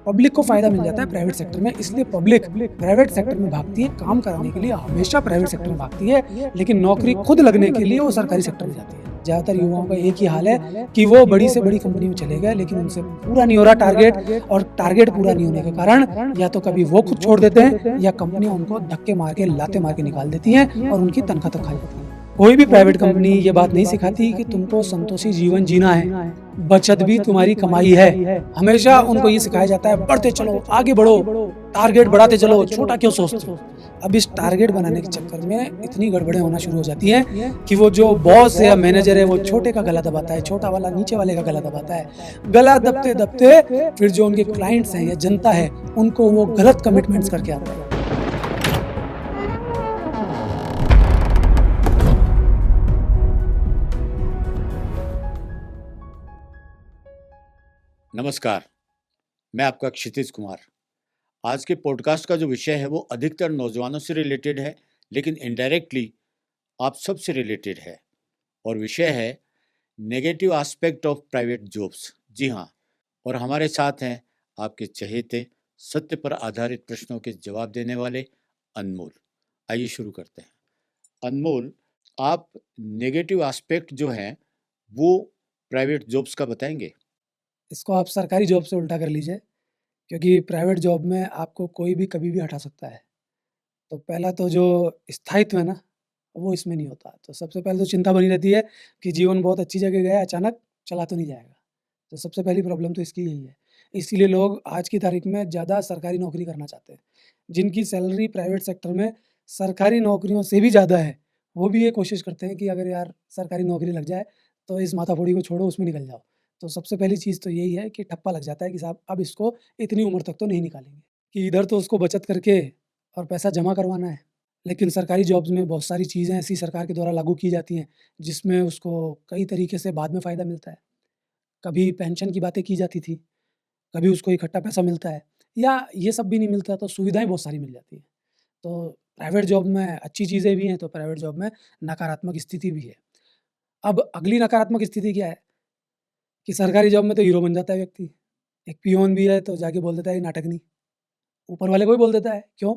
Public को फायदा मिल जाता है प्राइवेट सेक्टर में, इसलिए पब्लिक प्राइवेट सेक्टर में भागती है। काम कराने के लिए हमेशा प्राइवेट सेक्टर में भागती है, लेकिन नौकरी खुद लगने के लिए वो सरकारी सेक्टर में जाती है। ज़्यादातर युवाओं का एक ही हाल है कि वो बड़ी से बड़ी कंपनी में चले गए, लेकिन उनसे पूरा नहीं हो रहा टारगेट, और टारगेट पूरा नहीं होने के कारण या तो कभी वो खुद छोड़ देते हैं या कंपनियां उनको धक्के मार के लाते मार के निकाल देती हैं और उनकी तनख्वाह तक खा जाती है। कोई भी प्राइवेट कंपनी ये बात नहीं सिखाती कि तुमको संतोषी जीवन जीना है, बचत भी तुम्हारी कमाई है। हमेशा उनको ये सिखाया जाता है बढ़ते चलो, आगे बढ़ो, टारगेट बढ़ाते चलो, छोटा क्यों सोचते हो। अब इस टारगेट बनाने के चक्कर में इतनी गड़बड़ें होना शुरू हो जाती हैं कि वो जो बॉस है या मैनेजर है वो छोटे का गला दबाता है, छोटा वाला नीचे वाले का गला दबाता है। गला दबते दबते फिर जो उनके क्लाइंट्स हैं या जनता है उनको वो गलत कमिटमेंट्स करके आता है। नमस्कार, मैं आपका क्षितिज कुमार। आज के पॉडकास्ट का जो विषय है वो अधिकतर नौजवानों से रिलेटेड है, लेकिन इनडायरेक्टली आप सब से रिलेटेड है, और विषय है negative aspect of private jobs. जी हाँ, और हमारे साथ हैं आपके चहेते सत्य पर आधारित प्रश्नों के जवाब देने वाले अनमोल। आइए शुरू करते हैं। अनमोल, आप नेगेटिव एस्पेक्ट जो हैं वो प्राइवेट जॉब्स का बताएंगे? इसको आप सरकारी जॉब से उल्टा कर लीजिए, क्योंकि प्राइवेट जॉब में आपको कोई भी कभी भी हटा सकता है। तो पहला तो जो स्थायित्व है ना, वो इसमें नहीं होता। तो सबसे पहले तो चिंता बनी रहती है कि जीवन बहुत अच्छी जगह गया, अचानक चला तो नहीं जाएगा। तो सबसे पहली प्रॉब्लम तो इसकी यही है। इसीलिए लोग आज की तारीख में ज़्यादा सरकारी नौकरी करना चाहते हैं। जिनकी सैलरी प्राइवेट सेक्टर में सरकारी नौकरियों से भी ज़्यादा है, वो भी ये कोशिश करते हैं कि अगर यार सरकारी नौकरी लग जाए, तो इस माथाफोड़ी को छोड़ो, उसमें निकल जाओ। तो सबसे पहली चीज़ तो यही है कि ठप्पा लग जाता है कि साहब अब इसको इतनी उम्र तक तो नहीं निकालेंगे, कि इधर तो उसको बचत करके और पैसा जमा करवाना है। लेकिन सरकारी जॉब्स में बहुत सारी चीज़ें ऐसी सरकार के द्वारा लागू की जाती हैं, जिसमें उसको कई तरीके से बाद में फ़ायदा मिलता है। कभी पेंशन की बातें की जाती थी, कभी उसको इकट्ठा पैसा मिलता है, या ये सब भी नहीं मिलता तो सुविधाएँ बहुत सारी मिल जाती हैं। तो प्राइवेट जॉब में अच्छी चीज़ें भी हैं, तो प्राइवेट जॉब में नकारात्मक स्थिति भी है। अब अगली नकारात्मक स्थिति क्या है कि सरकारी जॉब में तो हीरो बन जाता है व्यक्ति। एक पियोन भी है तो जाके बोल देता है ये नाटक नहीं, ऊपर वाले को ही बोल देता है। क्यों?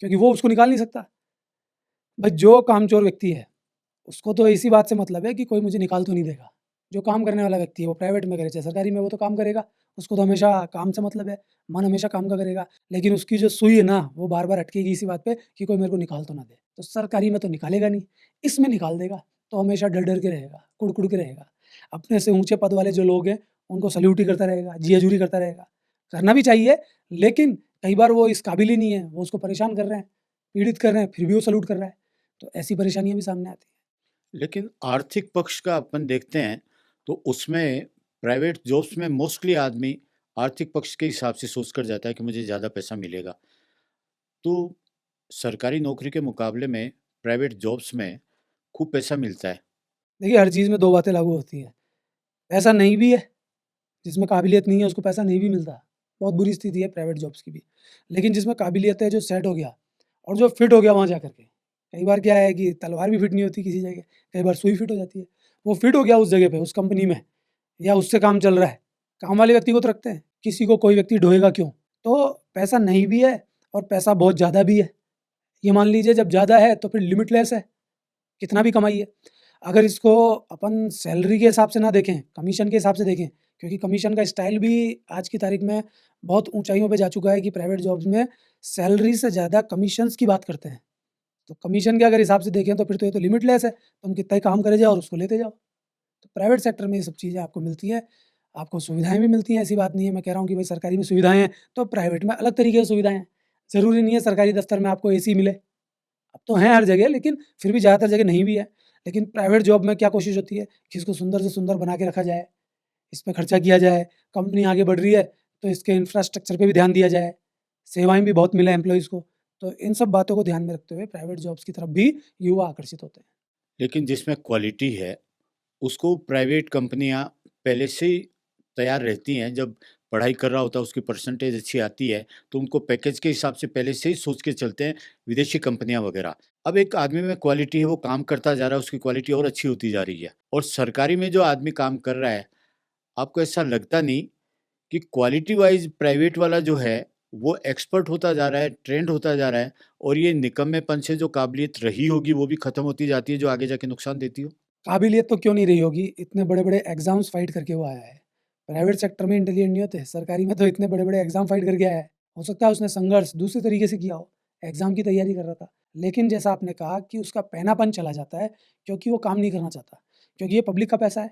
क्योंकि वो उसको निकाल नहीं सकता। भाई जो कामचोर व्यक्ति है, उसको तो इसी बात से मतलब है कि कोई मुझे निकाल तो नहीं देगा। जो काम करने वाला व्यक्ति है, वो प्राइवेट में करे चाहे सरकारी में, वो तो काम करेगा। उसको तो हमेशा काम से मतलब है, मन हमेशा काम का करेगा। लेकिन उसकी जो सुई है ना, वो बार-बार अटकेगी इसी बात पे कि कोई मेरे को निकाल तो ना दे। तो सरकारी में तो निकालेगा नहीं, इसमें निकाल देगा, तो हमेशा डर-डर के रहेगा, कुढ़-कुढ़ के रहेगा। अपने से ऊँचे पद वाले जो लोग हैं, उनको सैल्यूट ही करता रहेगा, जी-हजूरी करता रहेगा। करना भी चाहिए, लेकिन कई बार वो इस काबिल ही नहीं है, वो उसको परेशान कर रहे हैं, पीड़ित कर रहे हैं, फिर भी वो सैल्यूट कर रहा है। तो ऐसी परेशानियाँ भी सामने आती हैं। लेकिन आर्थिक पक्ष का अपन देखते हैं तो उसमें प्राइवेट जॉब्स में मोस्टली आदमी आर्थिक पक्ष के हिसाब से सोच कर जाता है कि मुझे ज़्यादा पैसा मिलेगा। तो सरकारी नौकरी के मुकाबले में प्राइवेट जॉब्स में खूब पैसा मिलता है। देखिए, हर चीज़ में 2 बातें लागू होती हैं। पैसा नहीं भी है, जिसमें काबिलियत नहीं है उसको पैसा नहीं भी मिलता। बहुत बुरी स्थिति है प्राइवेट जॉब्स की भी। लेकिन जिसमें काबिलियत है, जो सेट हो गया और जो फिट हो गया वहाँ जा कर के। कई बार क्या है कि तलवार भी फिट नहीं होती किसी जगह, कई बार सुई फिट हो जाती है। वो फिट हो गया उस जगह पे, उस कंपनी में, या उससे काम चल रहा है। काम वाले व्यक्ति को तो रखते हैं, किसी को कोई व्यक्ति ढोएगा क्यों? तो पैसा नहीं भी है और पैसा बहुत ज़्यादा भी है। ये मान लीजिए जब ज़्यादा है तो फिर लिमिटलेस है, कितना भी कमाइए। अगर इसको अपन सैलरी के हिसाब से ना देखें, कमीशन के हिसाब से देखें, क्योंकि कमीशन का स्टाइल भी आज की तारीख में बहुत ऊँचाइयों पे जा चुका है कि प्राइवेट जॉब्स में सैलरी से ज़्यादा कमीशन्स की बात करते हैं। तो कमीशन के अगर हिसाब से देखें तो फिर तो ये तो लिमिटलेस है, तुम कितना ही काम करे जाओ और उसको लेते जाओ। तो प्राइवेट सेक्टर में ये सब चीज़ें आपको मिलती हैं, आपको सुविधाएँ भी मिलती हैं, ऐसी बात नहीं है। मैं कह रहा हूँ कि भाई सरकारी में सुविधाएँ हैं, तो प्राइवेट में अलग तरीके की सुविधाएँ हैं। ज़रूरी नहीं है सरकारी दफ़्तर में आपको एसी मिले। अब तो हैं हर जगह, लेकिन फिर भी ज़्यादातर जगह नहीं भी है। लेकिन प्राइवेट जॉब में क्या कोशिश होती है कि इसको सुंदर से सुंदर बना के रखा जाए, इस पे खर्चा किया जाए, कंपनी आगे बढ़ रही है तो इसके इंफ्रास्ट्रक्चर पे भी ध्यान दिया जाए, सेवाएँ भी बहुत मिलें एम्प्लॉइज़ को। तो इन सब बातों को ध्यान में रखते हुए प्राइवेट जॉब्स की तरफ भी युवा आकर्षित होते हैं। लेकिन जिसमें क्वालिटी है उसको प्राइवेट कंपनियां पहले से ही तैयार रहती हैं। जब पढ़ाई कर रहा होता है, उसकी परसेंटेज अच्छी आती है, तो उनको पैकेज के हिसाब से पहले से ही सोच के चलते हैं विदेशी कंपनियां वगैरह। अब एक आदमी में क्वालिटी है, वो काम करता जा रहा है, उसकी क्वालिटी और अच्छी होती जा रही है। और सरकारी में जो आदमी काम कर रहा है, आपको ऐसा लगता नहीं कि क्वालिटी वाइज प्राइवेट वाला जो है वो एक्सपर्ट होता जा रहा है, ट्रेंड होता जा रहा है, और ये निकम्मेपन से जो काबिलियत रही होगी वो भी खत्म होती जाती है, जो आगे जाके नुकसान देती हो। काबिलियत तो क्यों नहीं रही होगी, इतने बड़े-बड़े एग्ज़ाम्स फाइट करके वो आया है। प्राइवेट सेक्टर में इंटेलिजेंट नहीं होते, सरकारी में तो इतने बड़े-बड़े एग्ज़ाम फाइट करके आया है। हो सकता है उसने संघर्ष दूसरे तरीके से किया हो, एग्ज़ाम की तैयारी कर रहा था। लेकिन जैसा आपने कहा कि उसका पैनापन चला जाता है क्योंकि वो काम नहीं करना चाहता, क्योंकि ये पब्लिक का पैसा है,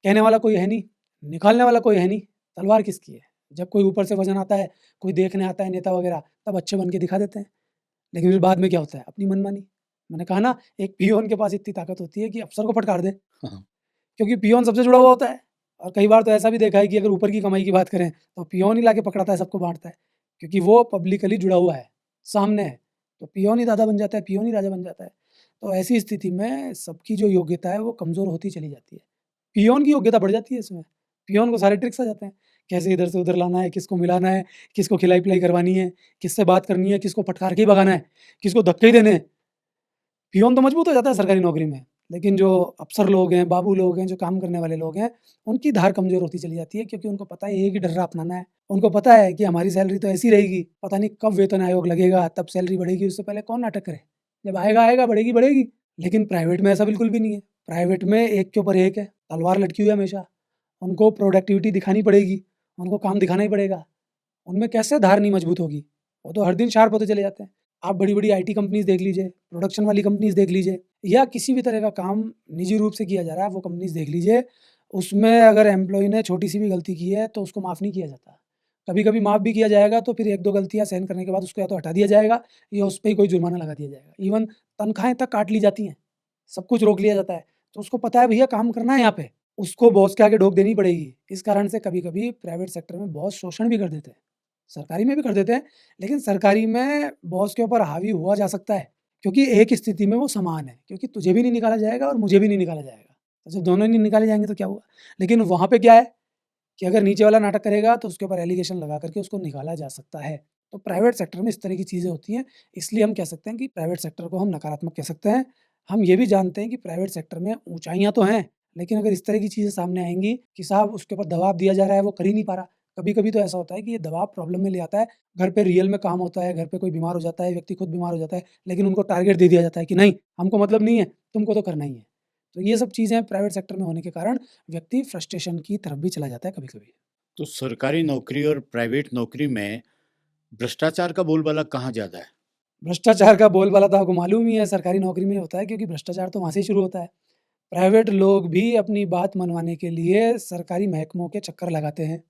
कहने वाला कोई है नहीं, निकालने वाला कोई है नहीं, तलवार किसकी है? जब कोई ऊपर से वज़न आता है, कोई देखने आता है नेता वगैरह, तब अच्छे बन के दिखा देते हैं। लेकिन फिर बाद में क्या होता है? अपनी मनमानी। मैंने कहा ना, एक पियोन के पास इतनी ताकत होती है कि अफ़सर को फटकार दे। हाँ, क्योंकि पियोन सबसे जुड़ा हुआ होता है। और कई बार तो ऐसा भी देखा है कि अगर ऊपर की कमाई की बात करें, तो पियोन ही लाके पकड़ाता है, सबको बाँटता है, क्योंकि वो पब्लिकली जुड़ा हुआ है, सामने है। तो पियोन ही दादा बन जाता है, पियोन ही राजा बन जाता है। तो ऐसी स्थिति में सबकी जो योग्यता है, वो कमज़ोर होती चली जाती है। पियोन की योग्यता बढ़ जाती है इसमें। पियोन को सारे ट्रिक्स आ जाते हैं, कैसे इधर से उधर लाना है, किसको मिलाना है, किसको खिलाई-पिलाई करवानी है, किससे बात करनी है, किसको फटकार के ही भगाना है, किसको धक्के ही देने हैं। पियोन तो मजबूत हो जाता है सरकारी नौकरी में, लेकिन जो अफ़सर लोग हैं, बाबू लोग हैं, जो काम करने वाले लोग हैं, उनकी धार कमज़ोर होती चली जाती है, क्योंकि उनको पता है एक ही डर्रा अपनाना है। उनको पता है कि हमारी सैलरी तो ऐसी रहेगी, पता नहीं कब वेतन आयोग लगेगा, तब सैलरी बढ़ेगी, उससे पहले कौन नाटक करे? जब आएगा, आएगा, बढ़ेगी, बढ़ेगी। लेकिन प्राइवेट में ऐसा बिल्कुल भी नहीं है। प्राइवेट में एक के ऊपर एक है, तलवार लटकी हुई है हमेशा। उनको प्रोडक्टिविटी दिखानी पड़ेगी, उनको काम दिखाना ही पड़ेगा। उनमें कैसे धार नहीं मजबूत होगी? वो तो हर दिन शार्प होते चले जाते हैं। आप बड़ी-बड़ी आईटी कंपनीज़ देख लीजिए, प्रोडक्शन वाली कंपनीज़ देख लीजिए, या किसी भी तरह का काम निजी रूप से किया जा रहा है, वो कंपनीज़ देख लीजिए। उसमें अगर एम्प्लॉयी ने छोटी-सी भी गलती की है, तो उसको माफ़ नहीं किया जाता। कभी-कभी माफ़ भी किया जाएगा, तो फिर 1-2 गलतियाँ सहन करने के बाद उसको या तो हटा दिया जाएगा, या उस पे ही कोई जुर्माना लगा दिया जाएगा। इवन तनख्वाहें तक काट ली जाती हैं, सब कुछ रोक लिया जाता है। तो उसको पता है भैया काम करना है यहाँ पे, उसको बॉस के आगे डोक देनी पड़ेगी। इस कारण से कभी-कभी प्राइवेट सेक्टर में बॉस शोषण भी कर देते हैं। सरकारी में भी कर देते हैं, लेकिन सरकारी में बॉस के ऊपर हावी हुआ जा सकता है, क्योंकि एक स्थिति में वो समान है, क्योंकि तुझे भी नहीं निकाला जाएगा और मुझे भी नहीं निकाला जाएगा। तो जब दोनों नहीं निकाले जाएँगे तो क्या हुआ? लेकिन वहाँ पे क्या है कि अगर नीचे वाला नाटक करेगा तो उसके ऊपर एलिगेशन लगा करके उसको निकाला जा सकता है। तो प्राइवेट सेक्टर में इस तरह की चीज़ें होती हैं, इसलिए हम कह सकते हैं कि प्राइवेट सेक्टर को हम नकारात्मक कह सकते हैं। हम ये भी जानते हैं कि प्राइवेट सेक्टर में ऊँचाइयाँ तो हैं, लेकिन अगर इस तरह की चीज़ें सामने आएँगी कि साहब उसके ऊपर दबाव दिया जा रहा है, वो कर ही नहीं पा रहा। कभी-कभी तो ऐसा होता है कि ये दबाव प्रॉब्लम में ले आता है, घर पे रियल में काम होता है, घर पे कोई बीमार हो जाता है, व्यक्ति खुद बीमार हो जाता है, लेकिन उनको टारगेट दे दिया जाता है कि नहीं, हमको मतलब नहीं है, तुमको तो करना ही है। तो ये सब चीज़ें प्राइवेट सेक्टर में होने के कारण व्यक्ति फ्रस्ट्रेशन की तरफ भी चला जाता है कभी-कभी। तो सरकारी नौकरी और प्राइवेट नौकरी में भ्रष्टाचार का बोलबाला कहाँ ज़्यादा है? भ्रष्टाचार का बोलबाला तो आपको मालूम ही है, सरकारी नौकरी में होता है, क्योंकि भ्रष्टाचार तो वहाँ से ही शुरू होता है। प्राइवेट लोग भी अपनी बात मनवाने के लिए सरकारी महकमों के चक्कर लगाते हैं।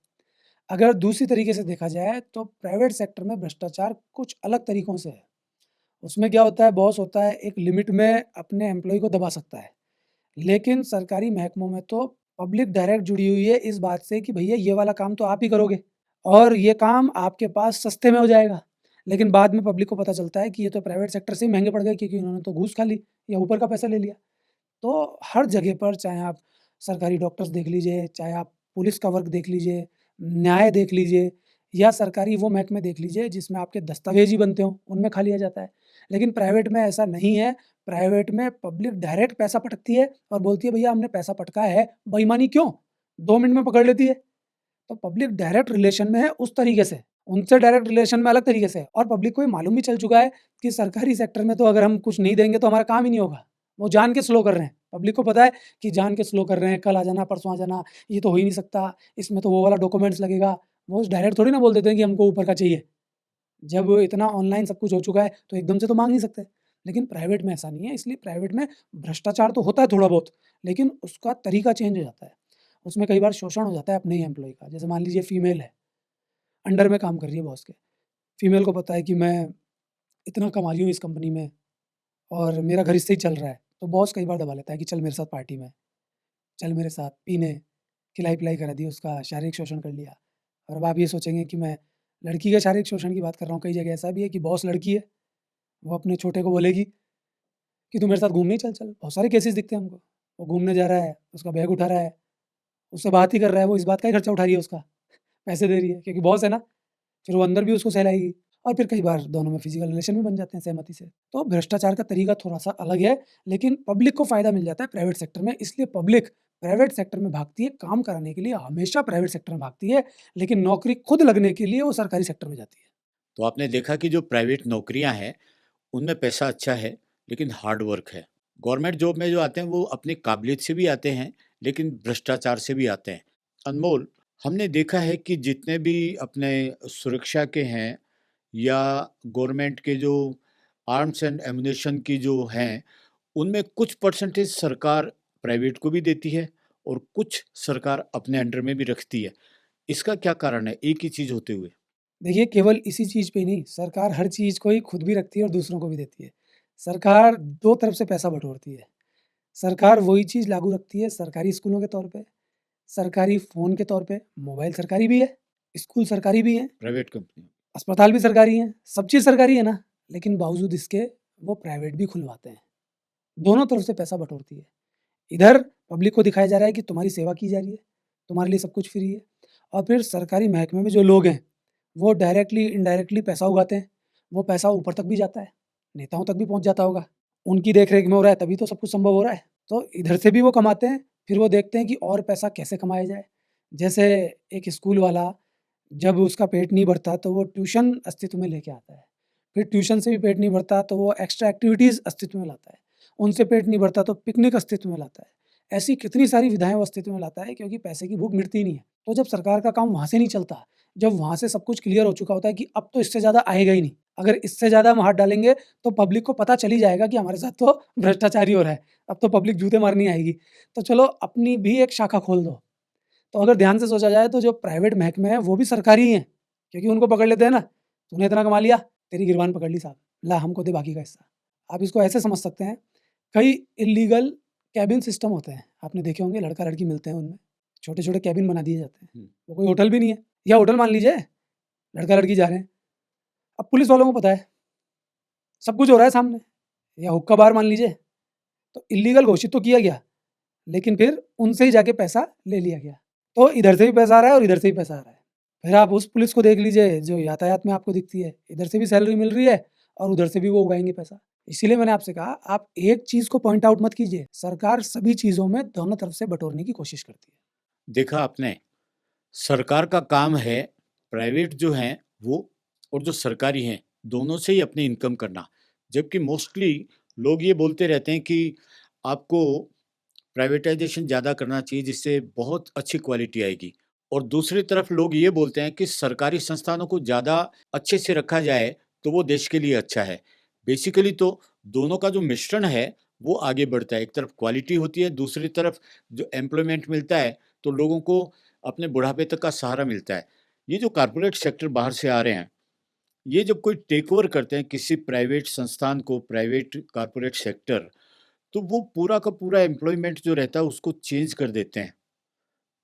अगर दूसरी तरीके से देखा जाए तो प्राइवेट सेक्टर में भ्रष्टाचार कुछ अलग तरीकों से है। उसमें क्या होता है, बॉस होता है, एक लिमिट में अपने एम्प्लॉयी को दबा सकता है। लेकिन सरकारी महकमों में तो पब्लिक डायरेक्ट जुड़ी हुई है इस बात से कि भैया ये वाला काम तो आप ही करोगे, और ये काम आपके पास सस्ते में हो जाएगा। लेकिन बाद में पब्लिक को पता चलता है कि ये तो प्राइवेट सेक्टर से ही महँगे पड़ गए, क्योंकि इन्होंने तो घूस खा ली या ऊपर का पैसा ले लिया। तो हर जगह पर, चाहे आप सरकारी डॉक्टर्स देख लीजिए, चाहे आप पुलिस का वर्क देख लीजिए, न्याय देख लीजिए, या सरकारी वो महकमे देख लीजिए जिसमें आपके दस्तावेज़ ही बनते हों, उनमें खा लिया जाता है। लेकिन प्राइवेट में ऐसा नहीं है। प्राइवेट में पब्लिक डायरेक्ट पैसा पटकती है और बोलती है भैया हमने पैसा पटका है, बेईमानी क्यों? 2 मिनट में पकड़ लेती है। तो पब्लिक डायरेक्ट रिलेशन में है उस तरीके से, उनसे डायरेक्ट रिलेशन में अलग तरीके से है। और पब्लिक को ये मालूम भी चल चुका है कि सरकारी सेक्टर में तो अगर हम कुछ नहीं देंगे तो हमारा काम ही नहीं होगा। वो जान के स्लो कर रहे हैं। पब्लिक को पता है कि जान के स्लो कर रहे हैं, कल आ जाना, परसों आ जाना, ये तो हो ही नहीं सकता, इसमें तो वो वाला डॉक्यूमेंट्स लगेगा। वो डायरेक्ट थोड़ी ना बोल देते हैं कि हमको ऊपर का चाहिए। जब इतना ऑनलाइन सब कुछ हो चुका है, तो एकदम से तो माँग नहीं सकते। लेकिन प्राइवेट में ऐसा नहीं है, इसलिए प्राइवेट में भ्रष्टाचार तो होता है थोड़ा बहुत, लेकिन उसका तरीका चेंज हो जाता है। उसमें कई बार शोषण हो जाता है अपने ही एम्प्लॉयी का। जैसे मान लीजिए फीमेल है, अंडर में काम कर रही है बॉस के। फीमेल को पता है कि मैं इतना कमा रही हूँ इस कंपनी में और मेरा घर इससे ही चल रहा है। तो बॉस कई बार दबा लेता है कि चल मेरे साथ पार्टी में, चल मेरे साथ पीने, खिलाई-पिलाई करा दी, उसका शारीरिक शोषण कर लिया। और अब आप ये सोचेंगे कि मैं लड़की के शारीरिक शोषण की बात कर रहा हूँ। कई जगह ऐसा भी है कि बॉस लड़की है, वो अपने छोटे को बोलेगी कि तू मेरे साथ घूमने ही चल चल। बहुत सारे केसेस दिखते हैं हमको। वो घूमने जा रहा है, उसका बैग उठा रहा है, उससे बात ही कर रहा है, वो इस बात का ही खर्चा उठा रही है उसका, पैसे दे रही है क्योंकि बॉस है ना। फिर वो अंदर भी उसको सहलाएगी, और फिर कई बार दोनों में फिजिकल रिलेशन भी बन जाते हैं सहमति से। तो भ्रष्टाचार का तरीका थोड़ा-सा अलग है, लेकिन पब्लिक को फ़ायदा मिल जाता है प्राइवेट सेक्टर में, इसलिए पब्लिक प्राइवेट सेक्टर में भागती है काम कराने के लिए, हमेशा प्राइवेट सेक्टर में भागती है, लेकिन नौकरी खुद लगने के लिए वो सरकारी सेक्टर में जाती है। तो आपने देखा कि जो प्राइवेट नौकरियां हैं उनमें पैसा अच्छा है लेकिन हार्ड वर्क है। गवर्नमेंट जॉब में जो आते हैं वो अपनी काबिलियत से भी आते हैं लेकिन भ्रष्टाचार से भी आते हैं। अनमोल, हमने देखा है कि जितने भी अपने सुरक्षा के हैं या गवर्नमेंट के जो आर्म्स एंड एमुनेशन की जो हैं, उनमें कुछ परसेंटेज सरकार प्राइवेट को भी देती है और कुछ सरकार अपने अंडर में भी रखती है। इसका क्या कारण है एक ही चीज़ होते हुए? देखिए, केवल इसी चीज़ पे ही नहीं, सरकार हर चीज़ को ही खुद भी रखती है और दूसरों को भी देती है। सरकार 2 तरफ से पैसा बटोरती है। सरकार वही चीज़ लागू रखती है सरकारी स्कूलों के तौर पे, सरकारी फ़ोन के तौर पे, मोबाइल सरकारी भी है, स्कूल सरकारी भी हैं, प्राइवेट कंपनी। अस्पताल भी सरकारी हैं, सब चीज़ सरकारी है ना, लेकिन बावजूद इसके वो प्राइवेट भी खुलवाते हैं। दोनों तरफ से पैसा बटोरती है। इधर पब्लिक को दिखाया जा रहा है कि तुम्हारी सेवा की जा रही है, तुम्हारे लिए सब कुछ फ्री है, और फिर सरकारी महकमे में जो लोग हैं, वो डायरेक्टली, इनडायरेक्टली पैसा उगाते हैं। वो पैसा ऊपर तक भी जाता है, नेताओं तक भी पहुँच जाता होगा। उनकी देख-रेख में हो रहा है, तभी तो सब कुछ संभव हो रहा है। तो इधर से भी वो कमाते हैं, फिर वो देखते हैं कि और पैसा कैसे कमाया जाए। जैसे एक स्कूल वाला, जब उसका पेट नहीं भरता तो वो ट्यूशन अस्तित्व में लेके आता है। फिर ट्यूशन से भी पेट नहीं भरता तो वो एक्स्ट्रा एक्टिविटीज़ अस्तित्व में लाता है। उनसे पेट नहीं भरता तो पिकनिक अस्तित्व में लाता है। ऐसी कितनी सारी विधाएँ वो अस्तित्व में लाता है, क्योंकि पैसे की भूख मिटती ही नहीं है। तो जब सरकार का काम वहाँ से नहीं चलता, जब वहाँ से सब कुछ क्लियर हो चुका होता है कि अब तो इससे ज़्यादा आएगा ही नहीं, अगर इससे ज़्यादा हम हाथ डालेंगे तो पब्लिक को पता चल ही जाएगा कि हमारे साथ तो भ्रष्टाचार ही हो रहा है, अब तो पब्लिक जूते मारनी आएगी। तो चलो अपनी भी एक शाखा खोल दो। तो अगर ध्यान से सोचा जाए तो जो प्राइवेट महकमे हैं वो भी सरकारी ही हैं, क्योंकि उनको पकड़ लेते हैं ना, तूने इतना कमा लिया, तेरी गिरबान पकड़ ली साहब, ला हमको दे बाकी का हिस्सा। आप इसको ऐसे समझ सकते हैं, कई इल्लीगल केबिन सिस्टम होते हैं, आपने देखे होंगे, लड़का-लड़की मिलते हैं उनमें, छोटे-छोटे केबिन बना दिए जाते हैं। वो कोई होटल भी नहीं है, या होटल मान लीजिए, लड़का-लड़की जा रहे हैं। अब पुलिस वालों को पता है, सब कुछ हो रहा है सामने, या हुक्का बार मान लीजिए, तो इल्लीगल घोषित तो किया गया, लेकिन फिर उनसे ही जाके पैसा ले लिया गया। तो इधर से भी पैसा आ रहा है और इधर से भी पैसा आ रहा है। फिर आप उस पुलिस को देख लीजिए जो यातायात में आपको दिखती है, इधर से भी सैलरी मिल रही है और उधर से भी वो उगाएँगे पैसा। इसीलिए मैंने आपसे कहा, आप एक चीज़ को पॉइंट आउट मत कीजिए, सरकार सभी चीज़ों में दोनों तरफ से बटोरने की कोशिश करती है। देखा आपने, सरकार का काम है प्राइवेट जो हैं वो और जो सरकारी हैं दोनों से ही अपनी इनकम करना। जबकि मोस्टली लोग ये बोलते रहते हैं कि आपको प्राइवेटाइजेशन ज़्यादा करना चाहिए जिससे बहुत अच्छी क्वालिटी आएगी, और दूसरी तरफ लोग ये बोलते हैं कि सरकारी संस्थानों को ज़्यादा अच्छे से रखा जाए तो वो देश के लिए अच्छा है। बेसिकली तो दोनों का जो मिश्रण है वो आगे बढ़ता है। एक तरफ क्वालिटी होती है, दूसरी तरफ जो एम्प्लॉयमेंट मिलता है तो लोगों को अपने बुढ़ापे तक का सहारा मिलता है। ये जो कॉर्पोरेट सेक्टर बाहर से आ रहे हैं, ये जब कोई टेक ओवर करते हैं किसी प्राइवेट संस्थान को, प्राइवेट कॉर्पोरेट सेक्टर, तो वो पूरा का पूरा एम्प्लॉयमेंट जो रहता है उसको चेंज कर देते हैं।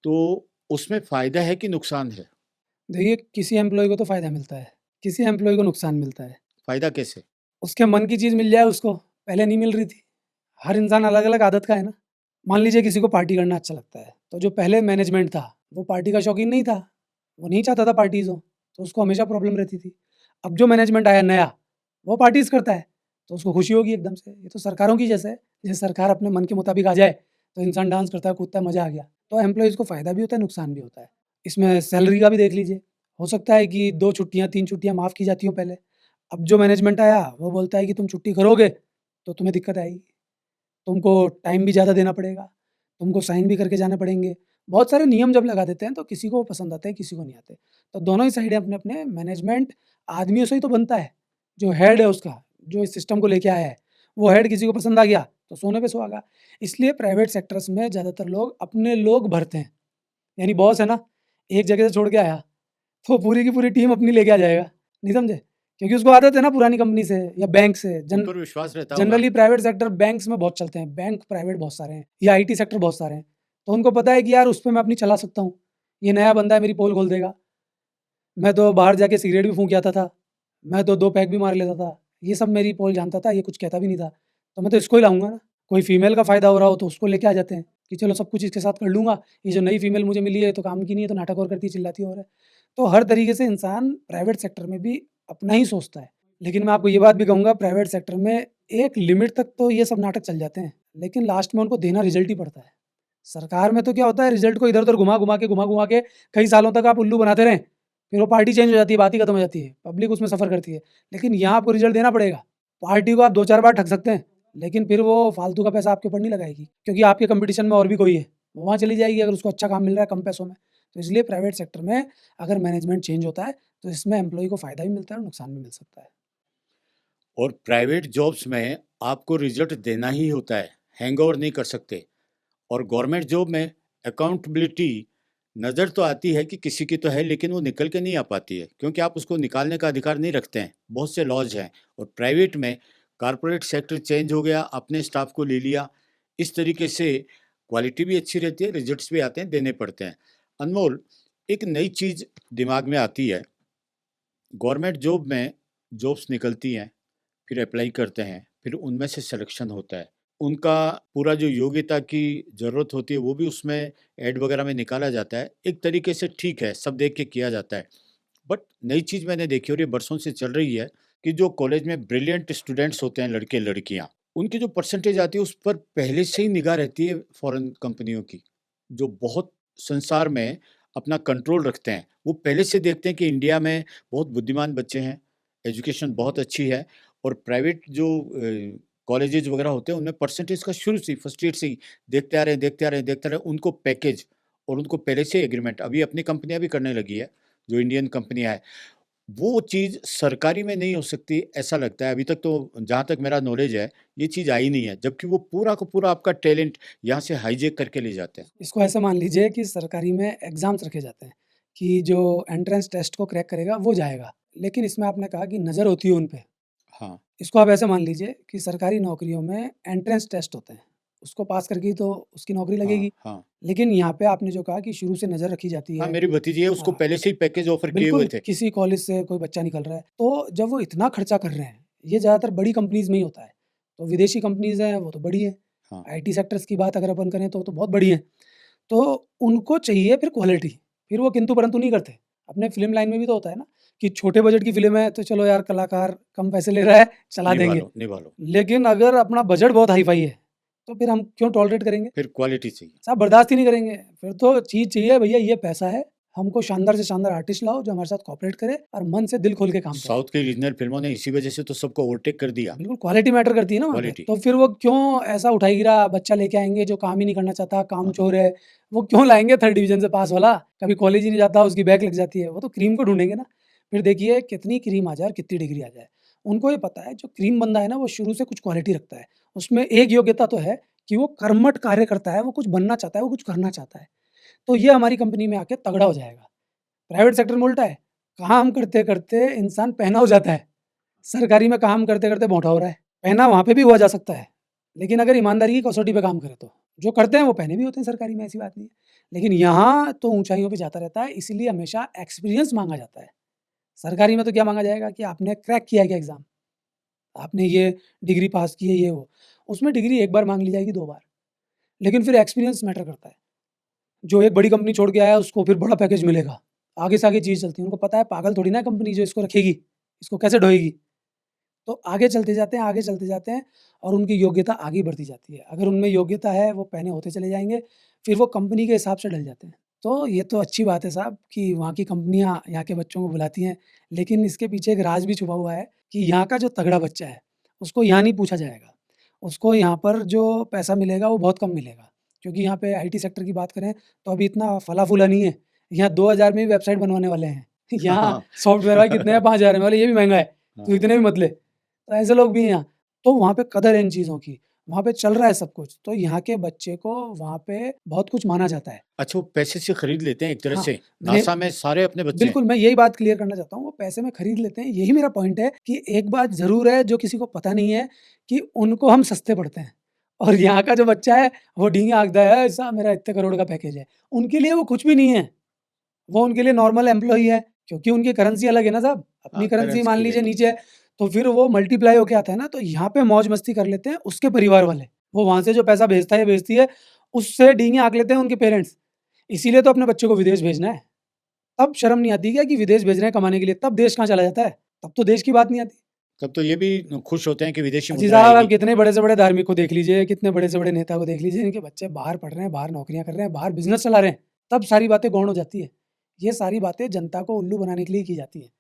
तो उसमें फ़ायदा है कि नुकसान है? देखिए, किसी एम्प्लॉयी को तो फ़ायदा मिलता है, किसी एम्प्लॉयी को नुकसान मिलता है। फ़ायदा कैसे? उसके मन की चीज़ मिल जाए उसको, पहले नहीं मिल रही थी। हर इंसान अलग-अलग आदत का है ना। मान लीजिए किसी को पार्टी करना अच्छा लगता है, तो जो पहले मैनेजमेंट था, वो पार्टी का शौकीन नहीं था, वो नहीं चाहता था पार्टीज़ हो, तो उसको हमेशा प्रॉब्लम रहती थी। अब जो मैनेजमेंट आया नया, वो पार्टीज़ करता है, तो उसको खुशी होगी एकदम से। ये तो सरकारों की जैसे है, जैसे सरकार अपने मन के मुताबिक आ जाए, तो इंसान डांस करता है, कूदता है, मज़ा आ गया। तो एम्प्लॉइज़ को फ़ायदा भी होता है, नुकसान भी होता है। इसमें सैलरी का भी देख लीजिए, हो सकता है कि 2 छुट्टियाँ, 3 छुट्टियाँ माफ़ की जाती हों पहले। अब जो मैनेजमेंट आया, वो बोलता है कि तुम छुट्टी करोगे, तो तुम्हें दिक्कत आएगी। तुमको टाइम भी ज़्यादा देना पड़ेगा, तुमको साइन भी करके जाने पड़ेंगे। बहुत सारे नियम जब लगा देते हैं तो किसी को वो पसंद आते हैं, किसी को नहीं आते। तो दोनों ही साइडें अपने-अपने, मैनेजमेंट आदमियों से ही तो बनता है, जो हेड है उसका, जो इस सिस्टम को लेके आया है, वो हेड किसी को पसंद आ गया, तो सोने पे सुहागा। इसलिए प्राइवेट सेक्टर्स में ज़्यादातर लोग अपने लोग भरते हैं। यानी बॉस है ना, एक जगह से छोड़ के आया, तो पूरी की पूरी टीम अपनी लेके आ जाएगा, नहीं समझे? क्योंकि उसको आदत है ना पुरानी कंपनी से या बैंक से। उन पर विश्वास रहता होगा। जनरली प्राइवेट सेक्टर बैंक्स में बहुत चलते हैं, बैंक प्राइवेट बहुत सारे हैं, या आईटी सेक्टर बहुत सारे हैं। तो उनको पता है कि यार उस पे मैं अपनी चला सकता हूँ, ये नया बंदा है मेरी पोल खोल देगा। मैं तो बाहर जाके सिगरेट भी फूँक के आता था, मैं तो 2 पैक भी मार लेता था, ये सब मेरी पोल जानता था, ये कुछ कहता भी नहीं था। तो मैं तो इसको ही लाऊँगा ना। कोई फीमेल का फ़ायदा हो रहा हो तो उसको लेके आ जाते हैं कि चलो सब कुछ इसके साथ कर लूँगा, ये जो नई फीमेल मुझे मिली है तो काम की नहीं है, तो नाटक और करती है, चिल्लाती और है। तो हर तरीके से इंसान प्राइवेट सेक्टर में भी अपना ही सोचता है। लेकिन मैं आपको ये बात भी कहूँगा, प्राइवेट सेक्टर में एक लिमिट तक तो ये सब नाटक चल जाते हैं, लेकिन लास्ट में उनको देना रिज़ल्ट ही पड़ता है। सरकार में तो क्या होता है, रिजल्ट को इधर-उधर घुमा-घुमा के कई सालों तक आप उल्लू बनाते रहें, फिर वो पार्टी चेंज हो जाती है, बात ही खत्म हो जाती है, पब्लिक उसमें सफ़र करती है। लेकिन यहाँ आपको रिजल्ट देना पड़ेगा। पार्टी को आप 2-4 बार ठग सकते हैं, लेकिन फिर वो फालतू का पैसा आपके ऊपर नहीं लगाएगी, क्योंकि आपके कंपटीशन में और भी कोई है, वो वहाँ चली जाएगी अगर उसको अच्छा काम मिल रहा है कम पैसों में। तो इसलिए प्राइवेट सेक्टर में अगर मैनेजमेंट चेंज होता है, तो इसमें एम्प्लॉयी को फ़ायदा भी मिलता है और नुकसान भी मिल सकता है। और प्राइवेट जॉब्स में आपको रिजल्ट देना ही होता है, हैंगओवर नहीं कर सकते। और गवर्नमेंट जॉब में अकाउंटेबिलिटी नज़र तो आती है कि किसी की तो है, लेकिन वो निकल के नहीं आ पाती है, क्योंकि आप उसको निकालने का अधिकार नहीं रखते हैं, बहुत से लॉज हैं। और प्राइवेट में कॉरपोरेट सेक्टर चेंज हो गया, अपने स्टाफ को ले लिया, इस तरीके से क्वालिटी भी अच्छी रहती है, रिजल्ट्स भी आते हैं, देने पड़ते हैं। अनमोल, एक नई चीज़ दिमाग में आती है, गवर्नमेंट जॉब में जॉब्स निकलती हैं, फिर अप्लाई करते हैं, फिर उनमें से सिलेक्शन होता है। उनका पूरा जो योग्यता की ज़रूरत होती है वो भी उसमें ऐड वगैरह में निकाला जाता है। एक तरीके से ठीक है, सब देख के किया जाता है। बट नई चीज़ मैंने देखी और ये बरसों से चल रही है कि जो कॉलेज में ब्रिलियंट स्टूडेंट्स होते हैं, लड़के-लड़कियाँ, उनकी जो परसेंटेज आती है उस पर पहले से ही निगाह रहती है फ़ॉरेन कंपनियों की, जो बहुत संसार में अपना कंट्रोल रखते हैं। वो पहले से देखते हैं कि इंडिया में बहुत बुद्धिमान बच्चे हैं, एजुकेशन बहुत अच्छी है। और प्राइवेट जो कॉलेजेस वगैरह होते हैं उनमें परसेंटेज का शुरू से ही, फर्स्ट ईयर से ही देखते आ रहे हैं, देखते आ रहे हैं, देखते आ रहे हैं। उनको पैकेज और उनको पहले से एग्रीमेंट अभी अपनी कंपनियां भी करने लगी है, जो इंडियन कंपनियां है। वो चीज़ सरकारी में नहीं हो सकती ऐसा लगता है। अभी तक तो जहाँ तक मेरा नॉलेज है ये चीज़ आई नहीं है, जबकि वो पूरा का पूरा आपका टैलेंट यहाँ से हाईजैक करके ले जाते हैं। इसको ऐसा मान लीजिए कि सरकारी में एग्ज़ाम्स रखे जाते हैं, कि जो एंट्रेंस टेस्ट को क्रैक करेगा वो जाएगा। लेकिन इसमें आपने कहा कि नज़र होती है उन पे। हाँ, इसको आप ऐसे मान लीजिए कि सरकारी नौकरियों में एंट्रेंस टेस्ट होते हैं, उसको पास करके ही तो उसकी नौकरी हाँ, लगेगी। हाँ। लेकिन यहाँ पे आपने जो कहा कि शुरू से नज़र रखी जाती हाँ, है। मेरी भतीजी है, उसको हाँ, पहले से ही पैकेज ऑफर किए हुए बिल्कुल, थे। किसी कॉलेज से कोई बच्चा निकल रहा है, तो जब वो इतना खर्चा कर रहे हैं, ये ज़्यादातर बड़ी कंपनीज़ में ही होता है। तो विदेशी कंपनीज़ हैं, वो तो बड़ी हैं। हाँ, आईटी सेक्टर्स की बात अगर अपन करें तो बहुत बड़ी हैं। तो उनको चाहिए फिर क्वालिटी, फिर वो किंतु-परंतु नहीं करते। अपने फ़िल्म लाइन में भी तो होता है ना कि छोटे बजट की फ़िल्म है, तो चलो यार कलाकार कम पैसे ले रहा है, चला निभा देंगे। लो, निभा लो। लेकिन अगर अपना बजट बहुत हाई-फ़ाई है, तो फिर हम क्यों टॉलरेट करेंगे? फिर क्वालिटी चाहिए। साहब बर्दाश्त ही नहीं करेंगे। फिर तो चीज़ चाहिए भैया, ये पैसा है, हमको शानदार से शानदार आर्टिस्ट लाओ जो हमारे साथ कोऑपरेट करे और मन से दिल खोल के काम करे। साउथ की रीजनल फ़िल्मों ने इसी वजह से तो सबको ओवरटेक कर दिया, बिल्कुल क्वालिटी मैटर करती है ना वहाँ पे। क्वालिटी। तो फिर वो क्यों ऐसा उठाई-गिरा बच्चा लेके आएँगे जो काम ही नहीं करना चाहता, हाँ, हाँ। कामचोर है, वो क्यों लाएँगे 3rd डिवीज़न से पास वाला? कभी कॉलेज ही नहीं जाता, उसकी बैक लग जाती है, वो तो क्रीम को ढूँढेंगे ना। फिर देखिए कितनी क्रीम आ जाए और कितनी डिग्री आ जाए। उनको ये पता है जो क्रीम बंदा है ना वो शुरू से कुछ क्वालिटी रखता है। उसमें एक योग्यता तो है कि वो कर्मठ कार्य करता है, वो कुछ बनना चाहता है, वो कुछ करना चाहता है। तो ये हमारी कंपनी में आके तगड़ा हो जाएगा। प्राइवेट सेक्टर में उल्टा है, काम करते-करते इंसान पहना हो जाता है। सरकारी में काम करते-करते भोंटा हो रहा है। पहना वहाँ पे भी हुआ जा सकता है, लेकिन अगर ईमानदारी की कसौटी पे काम करें तो। जो करते हैं वो पहने भी होते हैं सरकारी में, ऐसी बात नहीं है। लेकिन यहाँ तो ऊँचाइयों पे जाता रहता है, इसीलिए हमेशा एक्सपीरियंस माँगा जाता है। सरकारी में तो क्या माँगा जाएगा कि आपने क्रैक किया है क्या एग्ज़ाम? आपने ये डिग्री पास की है, ये वो। उसमें डिग्री 1 बार माँग ली जाएगी, 2 बार, लेकिन फिर एक्सपीरियंस मैटर करता है। जो एक बड़ी कंपनी छोड़ के आया है उसको फिर बड़ा पैकेज मिलेगा। आगे से आगे चीज़ चलती है। उनको पता है पागल थोड़ी ना है कंपनी जो इसको रखेगी, इसको कैसे ढोएगी। तो आगे चलते जाते हैं, आगे चलते जाते हैं और उनकी योग्यता आगे बढ़ती जाती है। अगर उनमें योग्यता है, वो पहने होते चले जाएँगे, फिर वो कंपनी के हिसाब से ढल जाते हैं। तो ये तो अच्छी बात है साहब कि वहाँ की कंपनियाँ यहाँ के बच्चों को बुलाती हैं, लेकिन इसके पीछे एक राज़ भी छुपा हुआ है कि यहाँ का जो तगड़ा बच्चा है, उसको यहाँ नहीं पूछा जाएगा। उसको यहाँ पर जो पैसा मिलेगा, वो बहुत कम मिलेगा। क्योंकि यहाँ पे आईटी सेक्टर की बात करें, तो अभी इतना फला-फूला नहीं है। यहाँ 2000 में भी वेबसाइट बनवाने वाले हैं। हाँ, यहाँ हाँ। सॉफ्टवेयर भाई कितने हैं? 5000 में, बोले ये भी महँगा है, तो हाँ। इतने भी मत ले। तो ऐसे लोग भी हैं यहाँ। तो वहाँ पे कदर है इन चीज़ों की, वहाँ पे चल रहा है सब कुछ, तो यहाँ के बच्चे को वहाँ पे बहुत कुछ माना जाता है। अच्छा, वो पैसे से खरीद लेते हैं एक तरह हाँ, से, मैंने नासा में सारे अपने बच्चे हैं। बिल्कुल, मैं यही बात क्लियर करना चाहता हूँ, वो पैसे में खरीद लेते हैं, यही मेरा पॉइंट है कि एक बात ज़रूर है जो किसी को पता नहीं है कि उनको हम सस्ते पड़ते हैं और यहाँ का जो बच्चा है, वो डींगे हाँकता है, "साहब मेरा इतने करोड़ का पैकेज है।" उनके लिए वो कुछ भी नहीं है, वो उनके लिए नॉर्मल एम्प्लॉयी है, क्योंकि उनकी करेंसी अलग है ना साहब, हाँ, अपनी करेंसी मान करेंसी लीजिए अलग है। नीचे है, तो फिर वो मल्टीप्लाई होके आता है ना, तो यहाँ पे मौज-मस्ती कर लेते हैं उसके परिवार वाले। वो वहाँ से जो पैसा भेजता है या भेजती है, उससे डींगे हाँक लेते हैं उनके पेरेंट्स। इसीलिए तो अपने बच्चे को विदेश भेजना है। तब शर्म नहीं आती क्या कि विदेश भेज रहे हैं कमाने के लिए, तब देश कहाँ चला जाता है, तब तो देश की बात नहीं आती। तब तो ये भी खुश होते हैं कि विदेशी अजी मुद्रा साहब, आप आएगी। कितने बड़े से बड़े धार्मिक को देख लीजिए, कितने बड़े से बड़े नेता को देख लीजिए, इनके बच्चे बाहर पढ़ रहे हैं, बाहर नौकरियाँ कर रहे हैं, बाहर बिज़नेस चला रहे हैं, तब सारी बातें गौण हो जाती है। ये सारी बातें जनता को उल्लू बनाने के लिए की जाती हैं।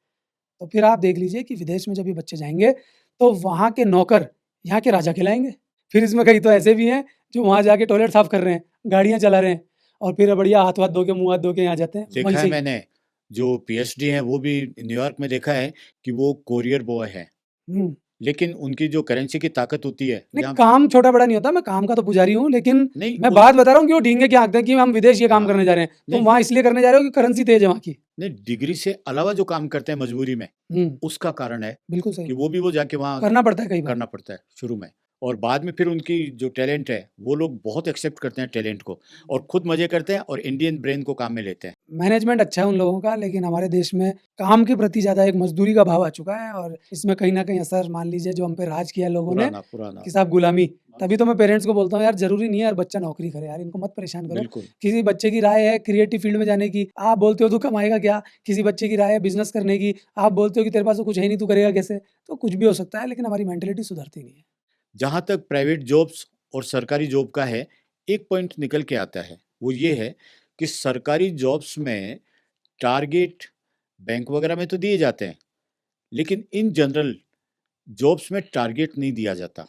तो फिर आप देख लीजिए कि विदेश में जब ये बच्चे जाएँगे, तो वहाँ के नौकर यहाँ के राजा कहलाएँगे। फिर इसमें कई तो ऐसे भी हैं, जो वहाँ जाके टॉयलेट साफ़ कर रहे हैं, गाड़ियाँ चला रहे हैं और फिर बढ़िया हाथ-वाथ धो के, मुँह हाथ धो के यहाँ जाते हैं, वहीं देखा है से ही। मैंने, जो पीएचडी हैं वो भी न्यूयॉर्क में देखा है कि वो कोरियर बॉय हैं। हुँ। लेकिन उनकी जो करेंसी की ताकत होती है, नहीं, जहाँ काम छोटा-बड़ा नहीं होता, मैं काम का तो पुजारी हूँ, लेकिन नहीं मैं उन बात बता रहा हूँ कि वो ढींगे क्या हाँकते हैं कि हम विदेश ये काम हाँ, करने जा रहे हैं। तुम नहीं, वहाँ इसलिए करने जा रहे हो कि करेंसी तेज़ है वहाँ की। नहीं डिग्री से अलावा जो काम करते हैं मजबूरी में, हुँ, उसका कारण है बिल्कुल कि सही। वो जाके वहाँ करना पड़ता है कई बार। करना पड़ता है शुरू में और बाद में फिर उनकी जो टैलेंट है, वो लोग बहुत एक्सेप्ट करते हैं टैलेंट को और खुद मज़े करते हैं और इंडियन ब्रेन को काम में लेते हैं। मैनेजमेंट अच्छा है उन लोगों का, लेकिन हमारे देश में काम के प्रति ज़्यादा एक मज़दूरी का भाव आ चुका है और इसमें कहीं न कहीं असर मान लीजिए जो हम पे राज किया है लोगों ने, पुराना, कि साहब गुलामी। तभी तो मैं पेरेंट्स को बोलता हूँ, यार ज़रूरी नहीं है यार बच्चा नौकरी करे यार, इनको मत परेशान करो। बिल्कुल। किसी बच्चे की राय है क्रिएटिव फील्ड में जाने की, आप बोलते हो तू कमाएगा क्या? किसी बच्चे की राय है बिज़नेस करने की, आप बोलते हो कि तेरे पास तो कुछ है ही नहीं, तू करेगा कैसे? तो कुछ भी हो सकता है, लेकिन हमारी मेंटालिटी सुधरती नहीं है। जहाँ तक प्राइवेट जॉब्स और सरकारी जॉब का है, एक पॉइंट निकल के आता है, वो ये है कि सरकारी जॉब्स में टारगेट बैंक वगैरह में तो दिए जाते हैं, लेकिन इन जनरल जॉब्स में टारगेट नहीं दिया जाता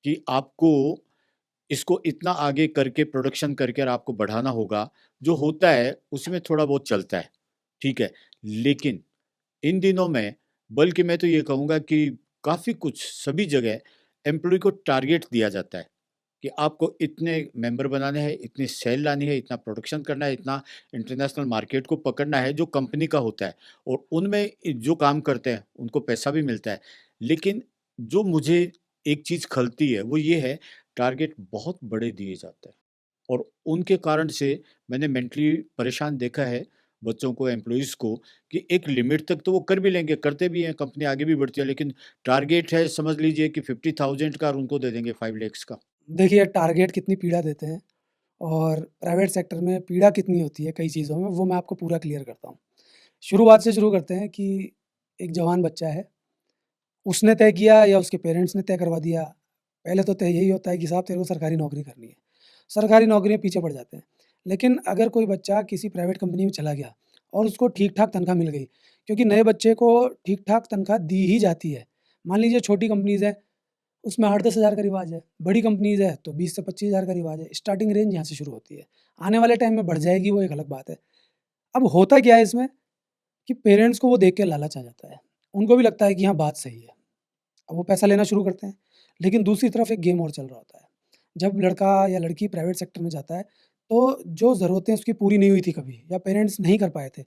कि आपको इसको इतना आगे करके प्रोडक्शन करके और आपको बढ़ाना होगा। जो होता है, उसी में थोड़ा बहुत चलता है, ठीक है। लेकिन इन दिनों में बल्कि मैं तो ये कहूँगा कि काफ़ी कुछ सभी जगह एम्प्लॉयी को टारगेट दिया जाता है कि आपको इतने मेंबर बनाने हैं, इतनी सेल लानी है, इतना प्रोडक्शन करना है, इतना इंटरनेशनल मार्केट को पकड़ना है, जो कंपनी का होता है और उनमें जो काम करते हैं, उनको पैसा भी मिलता है। लेकिन जो मुझे एक चीज़ खलती है, वो ये है टारगेट बहुत बड़े दिए जाते हैं और उनके कारण से मैंने मेंटली परेशान देखा है बच्चों को, एम्प्लॉइज़ को कि एक लिमिट तक तो वो कर भी लेंगे, करते भी हैं, कंपनी आगे भी बढ़ती है, लेकिन टारगेट है समझ लीजिए कि 50,000 का और उनको दे देंगे 5 लाख का। देखिए टारगेट कितनी पीड़ा देते हैं और प्राइवेट सेक्टर में पीड़ा कितनी होती है कई चीज़ों में, वो मैं आपको पूरा क्लियर करता हूँ। शुरुआत से शुरू करते हैं कि एक जवान बच्चा है, उसने तय किया या उसके पेरेंट्स ने तय करवा दिया। पहले तो तय यही होता है कि साहब तेरे को सरकारी नौकरी करनी है। सरकारी नौकरी में पीछे पड़ जाते हैं। लेकिन अगर कोई बच्चा किसी प्राइवेट कंपनी में चला गया और उसको ठीक-ठाक तनख्वाह मिल गई, क्योंकि नए बच्चे को ठीक-ठाक तनख्वाह दी ही जाती है। मान लीजिए छोटी कंपनीज़ हैं, उसमें 8-10 हज़ार का रिवाज है। बड़ी कंपनीज़ है तो 20 से 25 हज़ार का रिवाज है। स्टार्टिंग रेंज यहाँ से शुरू होती है। आने वाले टाइम में बढ़ जाएगी, वो एक अलग बात है। अब होता क्या है इसमें कि पेरेंट्स को वो देख के लालच आ जाता है। उनको भी लगता है कि हाँ, बात सही है। अब वो पैसा लेना शुरू करते हैं। लेकिन दूसरी तरफ एक गेम और चल रहा होता है। जब लड़का या लड़की प्राइवेट सेक्टर में जाता है, तो जो ज़रूरतें उसकी पूरी नहीं हुई थी कभी या पेरेंट्स नहीं कर पाए थे,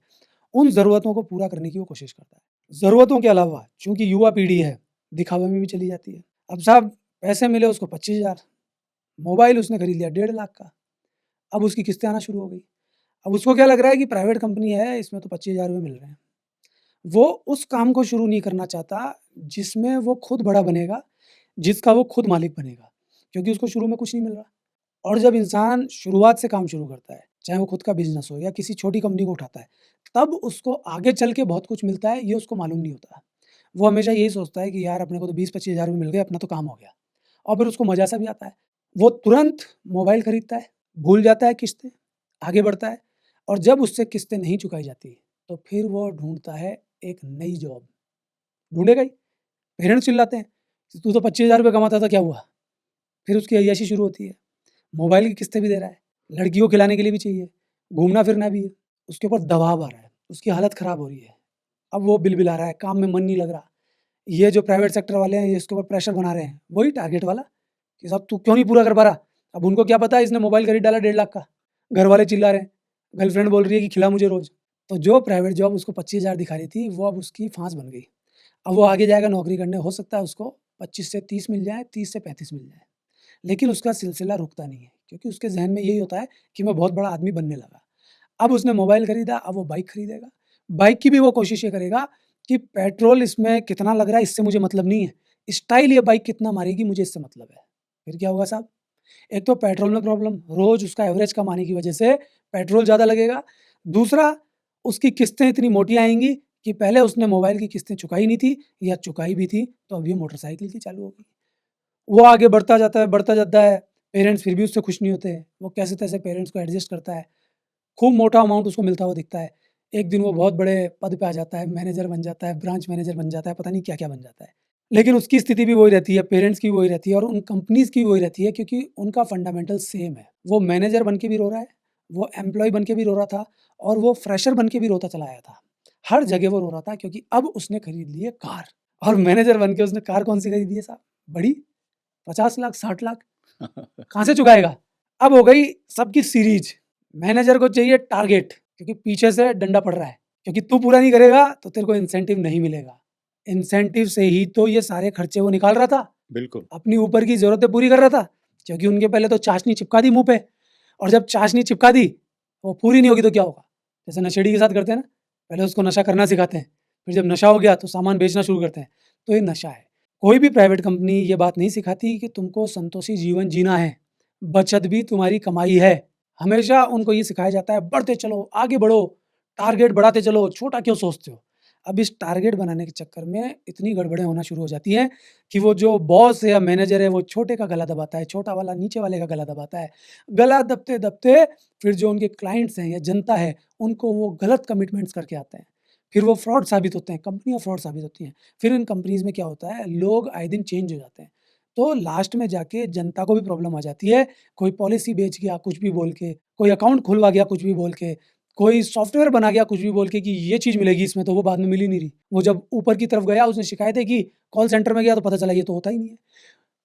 उन ज़रूरतों को पूरा करने की वो कोशिश करता है। ज़रूरतों के अलावा चूँकि युवा पीढ़ी है, दिखावे में भी चली जाती है। अब साहब पैसे मिले उसको 25,000, मोबाइल उसने खरीद लिया 1.5 लाख का। अब उसकी किस्तें आना शुरू हो गई। अब उसको क्या लग रहा है कि प्राइवेट कंपनी है, इसमें तो 25,000 रुपए मिल रहे हैं। वो उस काम को शुरू नहीं करना चाहता, जिसमें वो खुद बड़ा बनेगा, जिसका वो खुद मालिक बनेगा, क्योंकि उसको शुरू में कुछ नहीं मिल रहा। और जब इंसान शुरुआत से काम शुरू करता है, चाहे वो खुद का बिज़नेस हो या किसी छोटी कंपनी को उठाता है, तब उसको आगे चल के बहुत कुछ मिलता है, ये उसको मालूम नहीं होता। वो हमेशा यही सोचता है कि यार अपने को तो 20-25 हज़ार रुपए मिल गए, अपना तो काम हो गया। और फिर उसको मज़ा सा भी आता है। वो तुरंत मोबाइल खरीदता है, भूल जाता है किस्तें, आगे बढ़ता है और जब उससे किस्तें नहीं चुकाई जाती, तो फिर वो ढूँढता है एक नई जॉब। ढूँढेगा ही, पेरेंट्स चिल्लाते हैं, "तू तो 25,000 रुपए कमाता था, क्या हुआ?" फिर उसकी अय्याशी शुरू होती है। मोबाइल की किस्तें भी दे रहा है, लड़की को खिलाने के लिए भी चाहिए, घूमना-फिरना भी है, उसके ऊपर दबाव आ रहा है, उसकी हालत ख़राब हो रही है। अब वो बिल-बिला रहा है, काम में मन नहीं लग रहा। ये जो प्राइवेट सेक्टर वाले हैं, ये इसके ऊपर प्रेशर बना रहे हैं, वही टारगेट वाला कि साहब तू क्यों नहीं पूरा कर पा रहा? अब उनको क्या पता है इसने मोबाइल खरीद डाला 1.5 लाख का, घर वाले चिल्ला रहे हैं, गर्लफ्रेंड बोल रही है कि खिला मुझे रोज़। तो जो प्राइवेट जॉब उसको 25,000 दिखा रही थी, वो अब उसकी फाँस बन गई। अब वो आगे जाएगा नौकरी करने, हो सकता है उसको 25 से 30 मिल जाए, 30 से 35 मिल जाए। लेकिन उसका सिलसिला रुकता नहीं है, क्योंकि उसके ज़हन में यही होता है कि मैं बहुत बड़ा आदमी बनने लगा। अब उसने मोबाइल खरीदा, अब वो बाइक खरीदेगा। बाइक की भी वो कोशिश ये करेगा कि पेट्रोल इसमें कितना लग रहा है, इससे मुझे मतलब नहीं है। स्टाइल ये बाइक कितना मारेगी, मुझे इससे मतलब है। फिर क्या होगा साहब? एक तो पेट्रोल में प्रॉब्लम, रोज़ उसका एवरेज कम आने की वजह से पेट्रोल ज़्यादा लगेगा। दूसरा, उसकी किस्तें इतनी मोटी आएँगी कि पहले उसने मोबाइल की किस्तें चुकाई नहीं थी या चुकाई भी थी तो अब ये मोटरसाइकिल की चालू होगी। वो आगे बढ़ता जाता है, पेरेंट्स फिर भी उससे खुश नहीं होते हैं। वो कैसे-तैसे पेरेंट्स को एडजस्ट करता है, खूब मोटा अमाउंट उसको मिलता हुआ दिखता है। एक दिन वो बहुत बड़े पद पे आ जाता है, मैनेजर बन जाता है, ब्रांच मैनेजर बन जाता है, पता नहीं क्या-क्या बन जाता है। लेकिन उसकी स्थिति भी वही रहती है, पेरेंट्स की भी वही रहती है और उन कंपनीज़ की भी वही रहती है क्योंकि उनका फंडामेंटल सेम है। वो मैनेजर बन के भी रो रहा है, वो एम्प्लॉयी बन के भी रो रहा था और वो फ्रेशर बन के भी रोता चला आया था। हर जगह वो रो रहा था क्योंकि अब उसने खरीद ली है कार और मैनेजर बन के उसने कार कौन-सी खरीदी है साहब? बड़ी 50 लाख, 60 लाख कहाँ से चुकाएगा? अब हो गई सबकी सीरीज़, मैनेजर को चाहिए टारगेट क्योंकि पीछे से डंडा पड़ रहा है, क्योंकि तू पूरा नहीं करेगा तो तेरे को इंसेंटिव नहीं मिलेगा। इंसेंटिव से ही तो ये सारे खर्चे वो निकाल रहा था, बिल्कुल। अपनी ऊपर की ज़रूरतें पूरी कर रहा था, क्योंकि उनके पहले तो चाशनी चिपका दी मुँह पे और जब चाशनी चिपका दी, वो पूरी नहीं होगी तो क्या होगा? जैसे नशेड़ी के साथ करते हैं ना, पहले उसको नशा करना सिखाते हैं, फिर जब नशा हो गया तो सामान बेचना शुरू करते हैं, तो ये नशा है। कोई भी प्राइवेट कंपनी ये बात नहीं सिखाती कि तुमको संतोषी जीवन जीना है, बचत भी तुम्हारी कमाई है। हमेशा उनको ये सिखाया जाता है बढ़ते चलो, आगे बढ़ो, टारगेट बढ़ाते चलो, छोटा क्यों सोचते हो? अब इस टारगेट बनाने के चक्कर में इतनी गड़बड़ें होना शुरू हो जाती हैं कि वो जो बॉस है या मैनेजर है वो छोटे का गला दबाता है, छोटा वाला नीचे वाले का गला दबाता है। गला दबते-दबते फिर जो उनके क्लाइंट्स हैं या जनता है, उनको वो गलत कमिटमेंट्स करके आते हैं। फिर वो फ्रॉड साबित होते हैं, कंपनियाँ फ्रॉड साबित होती हैं। फिर इन कंपनीज़ में क्या होता है, लोग आए दिन चेंज हो जाते हैं। तो लास्ट में जाके जनता को भी प्रॉब्लम आ जाती है। कोई पॉलिसी बेच गया कुछ भी बोल के, कोई अकाउंट खुलवा गया कुछ भी बोल के, कोई सॉफ्टवेयर बना गया कुछ भी बोल के कि ये चीज़ मिलेगी इसमें तो वो बाद में मिल ही नहीं रही। वो जब ऊपर की तरफ गया उसने शिकायतें की, कॉल सेंटर में गया तो पता चला ये तो होता ही नहीं है।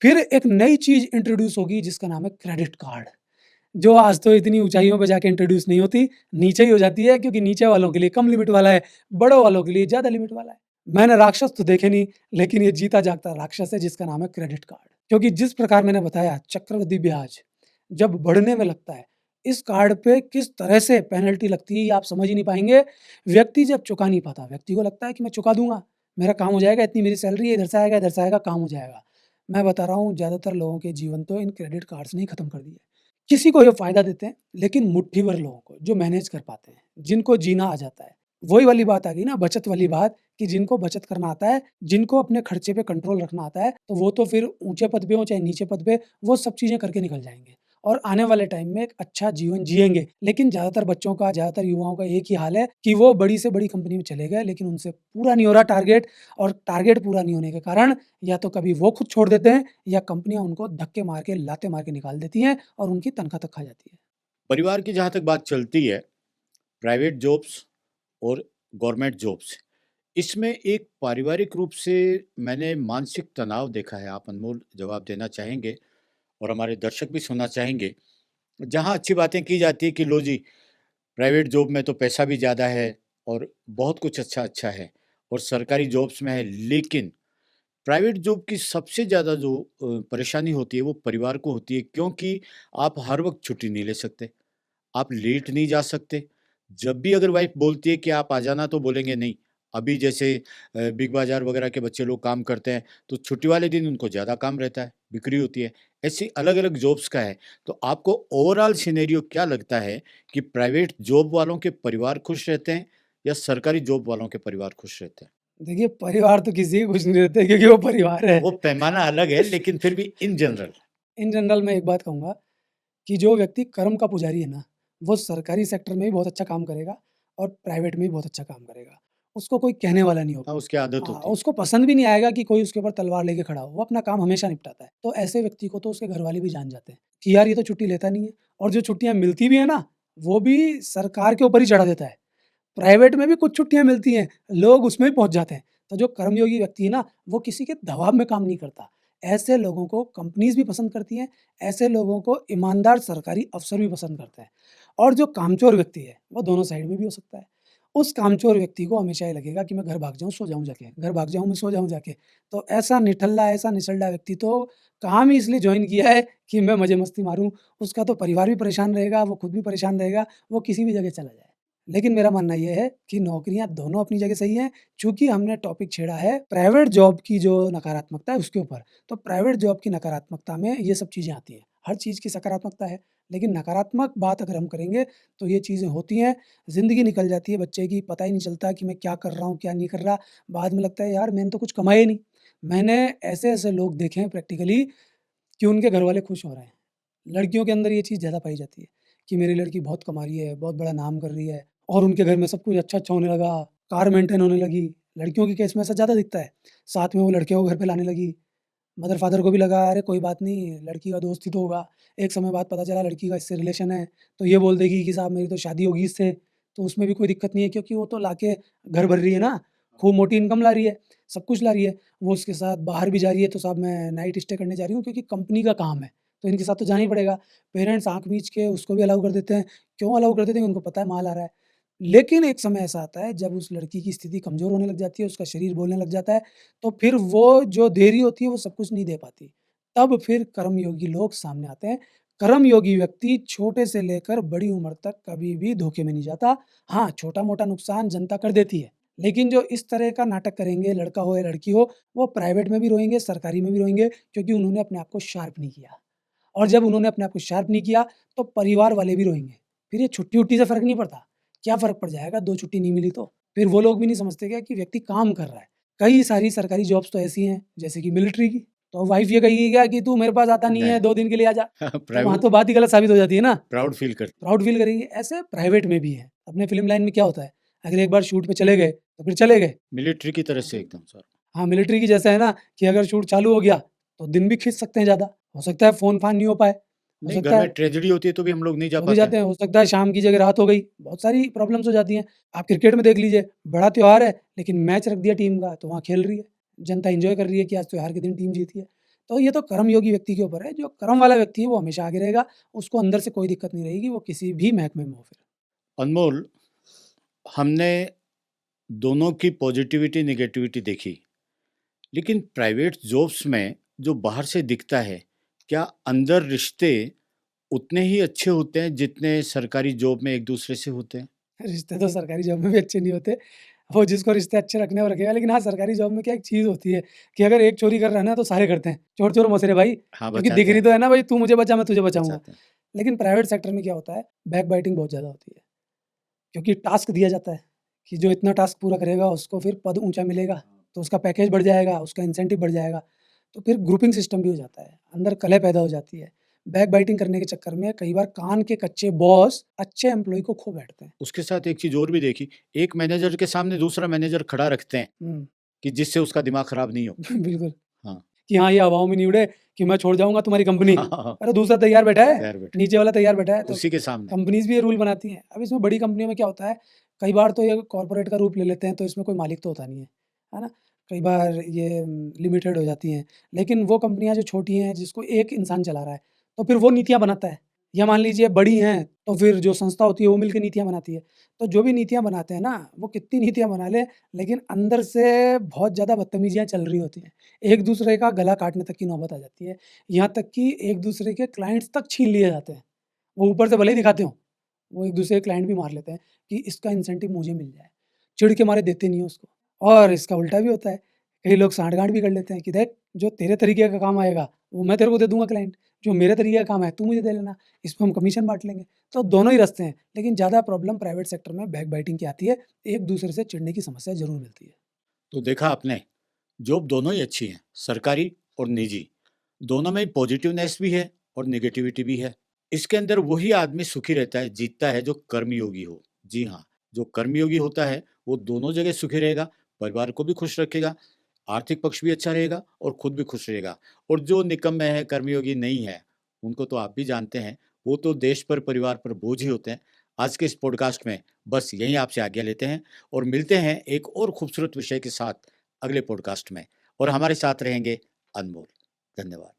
फिर एक नई चीज़ इंट्रोड्यूस होगी जिसका नाम है क्रेडिट कार्ड, जो आज तो इतनी ऊँचाइयों पे जाके इंट्रोड्यूस नहीं होती, नीचे ही हो जाती है क्योंकि नीचे वालों के लिए कम लिमिट वाला है, बड़ों वालों के लिए ज़्यादा लिमिट वाला है। मैंने राक्षस तो देखे नहीं, लेकिन ये जीता जागता राक्षस है जिसका नाम है क्रेडिट कार्ड। क्योंकि जिस प्रकार मैंने बताया चक्रवृद्धि ब्याज जब बढ़ने में लगता है, इस कार्ड पे किस तरह से पेनल्टी लगती है ये आप समझ ही नहीं पाएँगे। व्यक्ति जब चुका नहीं पाता, व्यक्ति को लगता है कि मैं चुका दूँगा, मेरा काम हो जाएगा, इतनी मेरी सैलरी है, इधर से आएगा, काम हो जाएगा। मैं बता रहा हूँ ज़्यादातर लोगों के जीवन तो इन क्रेडिट कार्ड्स ने ही खत्म कर दिए। किसी को ये फ़ायदा देते हैं, लेकिन मुट्ठी भर लोगों को, जो मैनेज कर पाते हैं, जिनको जीना आ जाता है। वही वाली बात आ गई ना बचत वाली बात कि जिनको बचत करना आता है, जिनको अपने खर्चे पे कंट्रोल रखना आता है, तो वो तो फिर ऊँचे पद पे हो चाहे नीचे पद पे, वो सब चीज़ें करके निकल जाएँगे और आने वाले टाइम में एक अच्छा जीवन जिएँगे। लेकिन ज़्यादातर बच्चों का, ज़्यादातर युवाओं का एक ही हाल है कि वो बड़ी से बड़ी कंपनी में चले गए, लेकिन उनसे पूरा नहीं हो रहा टारगेट और टारगेट पूरा नहीं होने के कारण या तो कभी वो खुद छोड़ देते हैं या कंपनियाँ उनको धक्के मार के, लाते मार के निकाल देती हैं और उनकी तनख्वाह तक खा जाती है। परिवार की जहाँ तक बात चलती है, प्राइवेट जॉब्स और गवर्नमेंट जॉब्स, इसमें एक पारिवारिक रूप से मैंने मानसिक तनाव देखा है। आप अनमोल जवाब देना चाहेंगे और हमारे दर्शक भी सुनना चाहेंगे। जहाँ अच्छी बातें की जाती है कि लो जी, प्राइवेट जॉब में तो पैसा भी ज़्यादा है और बहुत कुछ अच्छा-अच्छा है और सरकारी जॉब्स में है, लेकिन प्राइवेट जॉब की सबसे ज़्यादा जो परेशानी होती है वो परिवार को होती है, क्योंकि आप हर वक़्त छुट्टी नहीं ले सकते, आप लेट नहीं जा सकते। जब भी अगर वाइफ़ बोलती है कि आप आ जाना, तो बोलेंगे नहीं। अभी जैसे बिग बाज़ार वग़ैरह के बच्चे लोग काम करते हैं, तो छुट्टी वाले दिन उनको ज़्यादा काम रहता है, बिक्री होती है। ऐसी अलग-अलग जॉब्स का है। तो आपको ओवरऑल सिनेरियो क्या लगता है कि प्राइवेट जॉब वालों के परिवार खुश रहते हैं या सरकारी जॉब वालों के परिवार खुश रहते हैं? देखिए, परिवार तो किसी के खुश नहीं रहते क्योंकि वो परिवार है। वो पैमाना अलग है, लेकिन फिर भी इन जनरल। इन जनरल मैं एक बात कहूँगा कि जो व्यक्ति कर्म का पुजारी है ना, वो सरकारी सेक्टर में भी बहुत अच्छा काम करेगा और प्राइवेट में भी बहुत अच्छा काम करेगा। उसको कोई कहने वाला नहीं हाँ, होगा। उसकी आदत हाँ, होती है। उसको पसंद भी नहीं आएगा कि कोई उसके ऊपर तलवार लेके खड़ा हो, वो अपना काम हमेशा निपटाता है। तो ऐसे व्यक्ति को तो उसके घरवाले भी जान जाते हैं कि यार ये तो छुट्टी लेता नहीं है और जो छुट्टियाँ मिलती भी है ना, वो भी सरकार के ऊपर ही चढ़ा देता है। प्राइवेट में भी कुछ छुट्टियाँ मिलती हैं, लोग उसमें भी पहुँच जाते हैं। तो जो कर्मयोगी व्यक्ति है ना, वो किसी के दबाव में काम नहीं करता। ऐसे लोगों को कंपनीज़ भी पसंद करती हैं, ऐसे लोगों को ईमानदार सरकारी अफ़सर भी पसंद करते हैं। और जो कामचोर व्यक्ति है, वो दोनों साइड में भी हो सकता है। उस कामचोर व्यक्ति को हमेशा ये लगेगा कि मैं घर भाग जाऊँ, सो जाऊँ जाके, घर भाग जाऊँ, मैं सो जाऊँ जाके। तो ऐसा निठल्ला, ऐसा निसल्ला व्यक्ति तो काम ही इसलिए जॉइन किया है कि मैं मज़े-मस्ती मारूँ। उसका तो परिवार भी परेशान रहेगा, वो खुद भी परेशान रहेगा, वो किसी भी जगह चला जाए। लेकिन मेरा मानना ये है कि नौकरियाँ दोनों अपनी जगह सही हैं, चूँकि हमने टॉपिक छेड़ा है प्राइवेट जॉब की जो नकारात्मकता है उसके ऊपर। तो प्राइवेट जॉब की नकारात्मकता में ये सब चीज़ें आती हैं। हर चीज़ की सकारात्मकता है, लेकिन नकारात्मक बात अगर हम करेंगे तो ये चीज़ें होती हैं, ज़िंदगी निकल जाती है बच्चे की, पता ही नहीं चलता कि मैं क्या कर रहा हूँ, क्या नहीं कर रहा। बाद में लगता है यार मैंने तो कुछ कमाया ही नहीं। मैंने ऐसे-ऐसे लोग देखे हैं प्रैक्टिकली कि उनके घरवाले खुश हो रहे हैं। लड़कियों के अंदर ये चीज़ ज़्यादा पाई जाती है कि मेरी लड़की बहुत कमा रही है, बहुत बड़ा नाम कर रही है और उनके घर में सब कुछ अच्छा-अच्छा होने लगा, कार मेंटेन होने लगी। लड़कियों के केस में ऐसा ज़्यादा दिखता है। साथ में वो लड़कियों को घर पे लाने लगी। मदर-फ़ादर को भी लगा अरे कोई बात नहीं, लड़की का दोस्त ही तो होगा। एक समय बाद पता चला लड़की का इससे रिलेशन है, तो ये बोल देगी कि साहब मेरी तो शादी होगी इससे, तो उसमें भी कोई दिक्कत नहीं है क्योंकि वो तो लाके घर भर रही है ना, खूब मोटी इनकम ला रही है, सब कुछ ला रही है। वो उसके साथ बाहर भी जा रही है तो साहब मैं नाइट स्टे करने जा रही हूँ क्योंकि कंपनी का काम है, तो इनके साथ तो जाना ही पड़ेगा। पेरेंट्स आँख मीच के उसको भी अलाउ कर देते हैं। क्यों अलाउ कर देते हैं? उनको पता है माल आ रहा है। लेकिन एक समय ऐसा आता है जब उस लड़की की स्थिति कमज़ोर होने लग जाती है, उसका शरीर बोलने लग जाता है, तो फिर वो जो दे रही होती है वो सब कुछ नहीं दे पाती। तब फिर कर्मयोगी लोग सामने आते हैं। कर्मयोगी व्यक्ति छोटे से लेकर बड़ी उम्र तक कभी भी धोखे में नहीं जाता। हाँ, छोटा-मोटा नुकसान जनता कर देती है, लेकिन जो इस तरह का नाटक करेंगे, लड़का हो या लड़की हो, वो प्राइवेट में भी रोएँगे, सरकारी में भी रोएँगे क्योंकि उन्होंने अपने आप को शार्प नहीं किया। और जब उन्होंने अपने आप को शार्प नहीं किया, तो परिवार वाले भी रोएँगे। फिर ये छुट्टी-वुट्टी से फ़र्क नहीं पड़ता। क्या फ़र्क पड़ जाएगा 2 छुट्टी नहीं मिली तो? फिर वो लोग भी नहीं समझते क्या कि व्यक्ति काम कर रहा है। कई सारी सरकारी जॉब्स तो ऐसी हैं, जैसे कि मिलिट्री की। तो वाइफ़ ये कहेगी क्या कि तू मेरे पास आता नहीं है, नहीं 2 दिन के लिए आजा। तो वहाँ प्राइवेट तो बात ही गलत साबित हो जाती है ना। प्राउड फील करते प्राउड फ़ील करेगी। ऐसे प्राइवेट में भी है। अपने फ़िल्म लाइन में क्या होता है, अगर एक बार शूट पे चले गए, तो फिर चले गए। मिलिट्री की तरह से एकदम सर। हाँ, मिलिट्री की जैसा है ना कि अगर शूट चालू हो गया, तो दिन भी खींच सकते हैं ज़्यादा। हो सकता है फ़ोन-फान नहीं हो पाए, हो नहीं, घर सकता में है ट्रेजेडी होती है तो भी हम लोग नहीं जा तो भी पाते हैं। जाते हैं, हो सकता है शाम की जगह रात हो गई, बहुत सारी प्रॉब्लम्स हो जाती हैं। आप क्रिकेट में देख लीजिए, बड़ा त्योहार है, लेकिन मैच रख दिया टीम का, तो वहाँ खेल रही है। जनता एन्जॉय कर रही है कि आज त्योहार के दिन टीम जीती है। तो ये तो कर्मयोगी व्यक्ति के ऊपर है, जो कर्म वाला व्यक्ति है वो हमेशा आगे रहेगा, उसको अंदर से कोई दिक्कत नहीं रहेगी, वो किसी भी महकमे में हो फिर। अनमोल, हमने दोनों की पॉजिटिविटी नेगेटिविटी देखी, लेकिन प्राइवेट जॉब्स में जो बाहर से दिखता है, क्या अंदर रिश्ते उतने ही अच्छे होते हैं जितने सरकारी जॉब में एक दूसरे से होते हैं? रिश्ते तो सरकारी जॉब में भी अच्छे नहीं होते। वो जिसको रिश्ते अच्छे रखने हैं वो रखेगा। लेकिन हाँ, सरकारी जॉब में क्या एक चीज़ होती है कि अगर एक चोरी कर रहा है ना तो सारे करते हैं। चोर-चोर मौसेरे भाई, हाँ, क्योंकि दिख बचाते रही हैं, तो है ना भाई तू मुझे बचा मैं तुझे बचाऊँगा। बचाते हैं। लेकिन प्राइवेट सेक्टर में क्या होता है, बैकबाइटिंग बहुत ज़्यादा होती है। क्योंकि टास्क दिया जाता है कि जो इतना टास्क पूरा करेगा उसको फिर पद ऊँचा मिलेगा, तो उसका पैकेज बढ़ जाएगा, उसका इंसेंटिव बढ़ जाएगा। तो फिर ग्रुपिंग सिस्टम भी हो जाता है, अंदर कलह पैदा हो जाती है। बैकबाइटिंग करने के चक्कर में कई बार कान के कच्चे बॉस अच्छे एम्प्लॉयी को खो बैठते हैं। उसके साथ एक चीज़ और भी देखी, एक मैनेजर के सामने दूसरा मैनेजर खड़ा रखते हैं हुँ, कि जिससे उसका दिमाग खराब नहीं हो। बिल्कुल। हाँ। कि हाँ, ये हवाओं में नहीं उड़े कि मैं छोड़ जाऊँगा तुम्हारी कंपनी। हाँ, हाँ, हाँ, अरे दूसरा तैयार बैठा है, तैयार बैठे, नीचे वाला तैयार बैठा है, तो उसी के सामने। कंपनीज़ भी ये रूल बनाती हैं। अब इसमें बड़ी कंपनियों में क्या होता है, कई बार तो ये कॉर्पोरेट का रूप ले लेते हैं, तो इसमें कोई मालिक तो होता नहीं है ना? कई बार ये लिमिटेड हो जाती हैं, लेकिन वो कंपनियाँ जो छोटी हैं, जिसको एक इंसान चला रहा है, तो फिर वो नीतियाँ बनाता है। या मान लीजिए बड़ी हैं, तो फिर जो संस्था होती है, वो मिलके नीतियाँ बनाती है। तो जो भी नीतियाँ बनाते हैं ना, वो कितनी नीतियाँ बना लें, लेकिन अंदर से बहुत ज़्यादा बदतमीज़ियाँ चल रही होती हैं। एक-दूसरे का गला काटने तक की नौबत आ जाती है। यहाँ तक कि एक-दूसरे के क्लाइंट्स तक छीन लिए जाते हैं। वो ऊपर से भले ही दिखाते हों, वो एक-दूसरे के क्लाइंट भी मार लेते हैं कि इसका इंसेंटिव मुझे मिल जाए। चिढ़ के मारे देते नहीं हैं उसको। और इसका उल्टा भी होता है। कई लोग साँठ-गाँठ भी कर लेते हैं कि देख जो तेरे तरीके का काम आएगा, वो मैं तेरे को दे दूँगा क्लाइंट। जो मेरे तरीके का काम है, तू मुझे दे लेना। इसमें हम कमीशन बाँट लेंगे। तो दोनों ही रास्ते हैं। लेकिन ज़्यादा प्रॉब्लम प्राइवेट सेक्टर में बैकबाइटिंग की आती है। एक-दूसरे से चिढ़ने की समस्या ज़रूर मिलती है। तो देखा आपने, जॉब दोनों ही अच्छी हैं, सरकारी और निजी। दोनों में पॉजिटिवनेस भी है और नेगेटिविटी भी है। इसके अंदर वही आदमी सुखी रहता है, जीतता है जो कर्मयोगी हो। जी हाँ, जो कर्मयोगी होता है वो दोनों जगह सुखी रहेगा, परिवार को भी खुश रखेगा, आर्थिक पक्ष भी अच्छा रहेगा और खुद भी खुश रहेगा। और जो निकम्मे है, कर्मयोगी नहीं है, उनको तो आप भी जानते हैं, वो तो देश पर, परिवार पर बोझ ही होते हैं। आज के इस पॉडकास्ट में बस यहीं आपसे आज्ञा लेते हैं और मिलते हैं एक और खूबसूरत विषय के साथ अगले पॉडकास्ट में। और हमारे साथ रहेंगे अनमोल। धन्यवाद।